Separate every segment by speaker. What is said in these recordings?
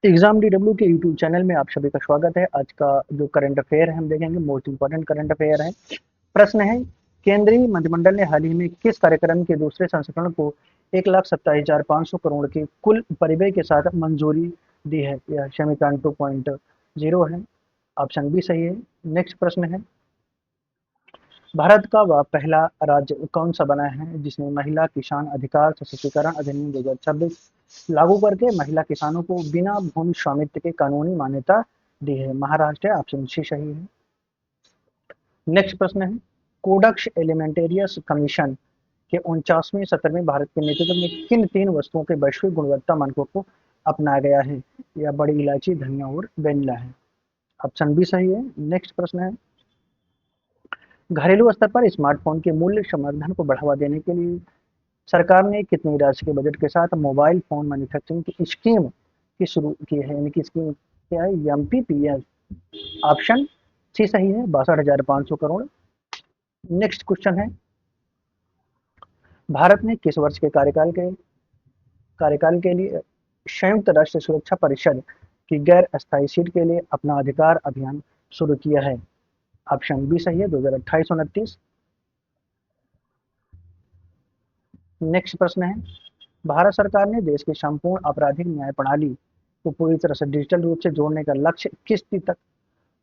Speaker 1: Exam DW के YouTube channel में आप सभी का स्वागत है। आज का जो करंट अफेयर है हम देखेंगे, मोस्ट इंपॉर्टेंट करंट अफेयर है। प्रश्न है, केंद्रीय मंत्रिमंडल ने हाल ही में किस कार्यक्रम के दूसरे संस्करण को 1,27,500 करोड़ के कुल परिव्यय के साथ मंजूरी दी है? यह समीकरण 2.0 है। ऑप्शन बी सही है। नेक्स्ट प्रश्न है, भारत का वह पहला राज्य कौन सा बना है जिसने महिला किसान अधिकार सशक्तिकरण अधिनियम 2026 लागू करके महिला किसानों को बिना भूमि स्वामित्व के कानूनी मान्यता दी है? महाराष्ट्र है। ऑप्शन सी सही है। नेक्स्ट प्रश्न है, कोडक्स एलिमेंटेरियस कमीशन के 49वें सत्र में भारत के नेतृत्व में किन तीन वस्तुओं के वैश्विक गुणवत्ता मानकों को अपनाया गया है? यह बड़ी इलायची, धनिया और वेनिला है। ऑप्शन बी सही है। नेक्स्ट प्रश्न है, घरेलू स्तर पर स्मार्टफोन के मूल्य संवर्धन को बढ़ावा देने के लिए सरकार ने कितनी राशि के बजट के साथ मोबाइल फोन मैन्युफैक्चरिंग की स्कीम की शुरू की है? यानी कि स्कीम क्या है? एमपीपीएस। ऑप्शन सी सही है, 62,500 करोड़। नेक्स्ट क्वेश्चन है, भारत ने किस वर्ष के कार्यकाल के लिए संयुक्त राष्ट्र सुरक्षा परिषद की गैर अस्थायी सीट के लिए अपना अधिकार अभियान शुरू किया है? ऑप्शन बी सही है, 2028-29। नेक्स्ट प्रश्न है, भारत सरकार ने देश की संपूर्ण आपराधिक न्याय प्रणाली को पूरी तरह से डिजिटल रूप से जोड़ने का लक्ष्य किस तिथि तक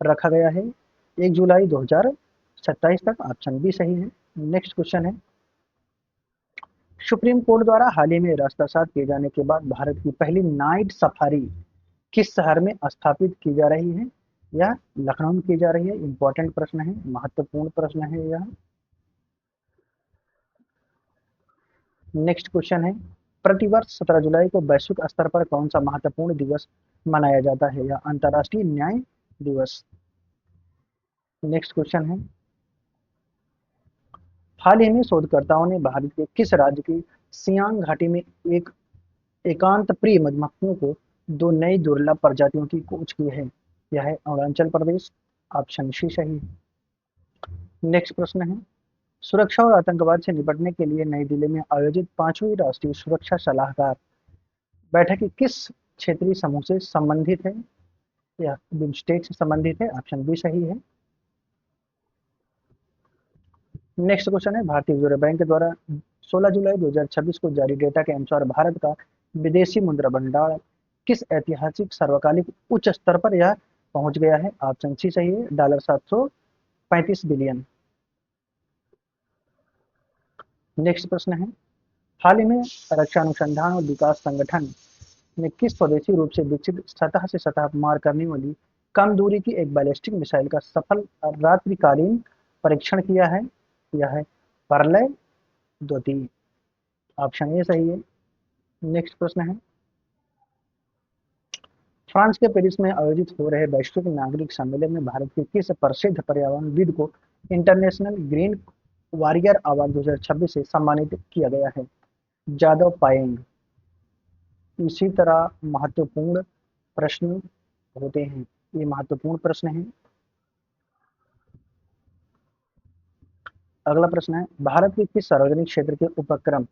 Speaker 1: रखा गया है? 1 जुलाई 2027 तक। ऑप्शन बी सही है। नेक्स्ट क्वेश्चन है, सुप्रीम कोर्ट द्वारा हाल ही में रास्ता साफ किए जाने के बाद भारत की पहली नाइट सफारी किस शहर में स्थापित की जा रही है? यह लखनऊ में की जा रही है। इंपॉर्टेंट प्रश्न है, महत्वपूर्ण प्रश्न है यह। नेक्स्ट क्वेश्चन है, प्रतिवर्ष 17 जुलाई को वैश्विक स्तर पर कौन सा महत्वपूर्ण दिवस मनाया जाता है? यह अंतर्राष्ट्रीय न्याय दिवस। नेक्स्ट क्वेश्चन है, हाल ही में शोधकर्ताओं ने भारत के किस राज्य की सियांग घाटी में एक एकांत प्रिय मधुमक्खियों को दो नई दुर्लभ प्रजातियों की खोज की है? यह है अरुणाचल प्रदेश। ऑप्शन सी सही है। नेक्स्ट प्रश्न है, सुरक्षा और आतंकवाद से निपटने के लिए नई दिल्ली में आयोजित 5वीं राष्ट्रीय सुरक्षा सलाहकार बैठक किस क्षेत्रीय समूह से संबंधित है? या बिम्स्टेक से संबंधित है? ऑप्शन बी सही है। नेक्स्ट क्वेश्चन है, भारतीय रिजर्व बैंक द्वारा 16 जुलाई 2026 को जारी डेटा के अनुसार भारत का विदेशी मुद्रा भंडार किस ऐतिहासिक सर्वकालिक उच्च स्तर पर यह पहुंच गया है? ऑप्शन सी सही है, $735 बिलियन। नेक्स्ट प्रश्न है, हाल ही में रक्षा अनुसंधान और विकास संगठन ने किस स्वदेशी रूप से विकसित सतह से सतह मार करने वाली कम दूरी की एक बैलिस्टिक मिसाइल का सफल रात्रिकालीन परीक्षण किया है? यह है परलय द्वितीय। ऑप्शन ए सही है। नेक्स्ट प्रश्न है, फ्रांस के पेरिस में आयोजित हो रहे वैश्विक नागरिक सम्मेलन में भारत के किस प्रसिद्ध पर्यावरणविद को इंटरनेशनल ग्रीन वॉरियर अवार्ड 2026 से सम्मानित किया गया है? जादव पायेंग। इसी तरह महत्वपूर्ण प्रश्न होते हैं, ये महत्वपूर्ण प्रश्न है। अगला प्रश्न है, भारत के किस सार्वजनिक क्षेत्र के उपक्रम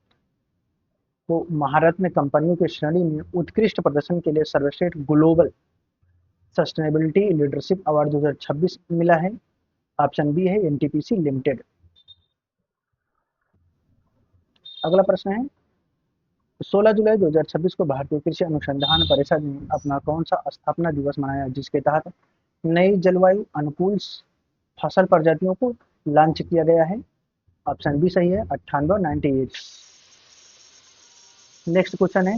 Speaker 1: को महारत्न कंपनियों की श्रेणी में उत्कृष्ट प्रदर्शन के लिए सर्वश्रेष्ठ ग्लोबल सस्टेनेबिलिटी लीडरशिप अवार्ड 2026 मिला है? ऑप्शन बी है, एनटीपीसी लिमिटेड। अगला प्रश्न है, 16 जुलाई 2026 को भारतीय कृषि अनुसंधान परिषद ने अपना कौन सा स्थापना दिवस मनाया जिसके तहत नई जलवायु अनुकूल फसल प्रजातियों को लॉन्च किया गया है? ऑप्शन बी सही है, 98 नेक्स्ट क्वेश्चन है,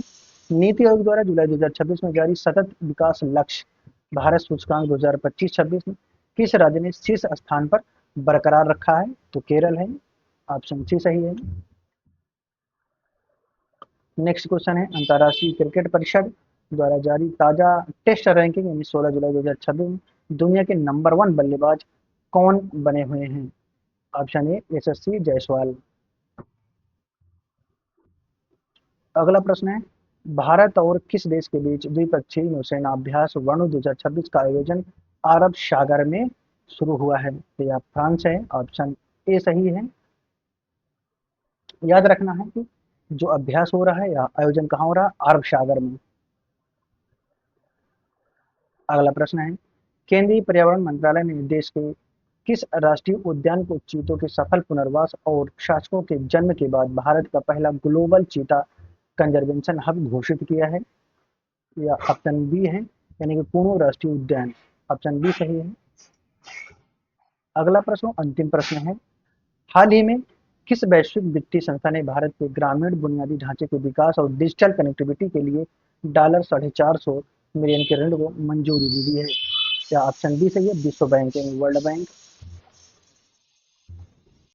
Speaker 1: नीति आयोग द्वारा जुलाई 2026 में जारी सतत विकास लक्ष्य भारत सूचकांक 2025-26 में किस राज्य ने शीर्ष स्थान पर बरकरार रखा है? तो केरल है। ऑप्शन सी सही है। नेक्स्ट क्वेश्चन है, अंतर्राष्ट्रीय क्रिकेट परिषद द्वारा जारी ताजा टेस्ट रैंकिंग यानी 16 जुलाई 2026 में दुनिया के नंबर 1 बल्लेबाज कौन बने हुए हैं? ऑप्शन ए यशस्वी जायसवाल। अगला प्रश्न है, भारत और किस देश के बीच द्विपक्षीय नौसेना अभ्यास वरुण 2026 का आयोजन अरब सागर में शुरू हुआ है? तो यह फ्रांस है। ऑप्शन ए सही है। याद रखना है कि जो अभ्यास हो रहा है या आयोजन कहाँ हो रहा है? अरब सागर में। अगला प्रश्न है, केंद्रीय पर्यावरण मंत्रालय ने देश के किस राष्ट्रीय उद्यान को चीतों के सफल पुनर्वास और शासकों के जन्म के बाद भारत का पहला ग्लोबल चीता कंजर्वेशन हब घोषित किया है? या ऑप्शन बी है, यानी कि पूर्व राष्ट्रीय उद्यान। ऑप्शन बी सही है। अगला प्रश्न अंतिम प्रश्न है, हाल ही में किस वैश्विक वित्तीय संस्था ने भारत के ग्रामीण बुनियादी ढांचे के विकास और डिजिटल कनेक्टिविटी के लिए डॉलर 450 मिलियन के ऋण को मंजूरी दी है? क्या ऑप्शन बी सही है, विश्व बैंक यानी वर्ल्ड बैंक।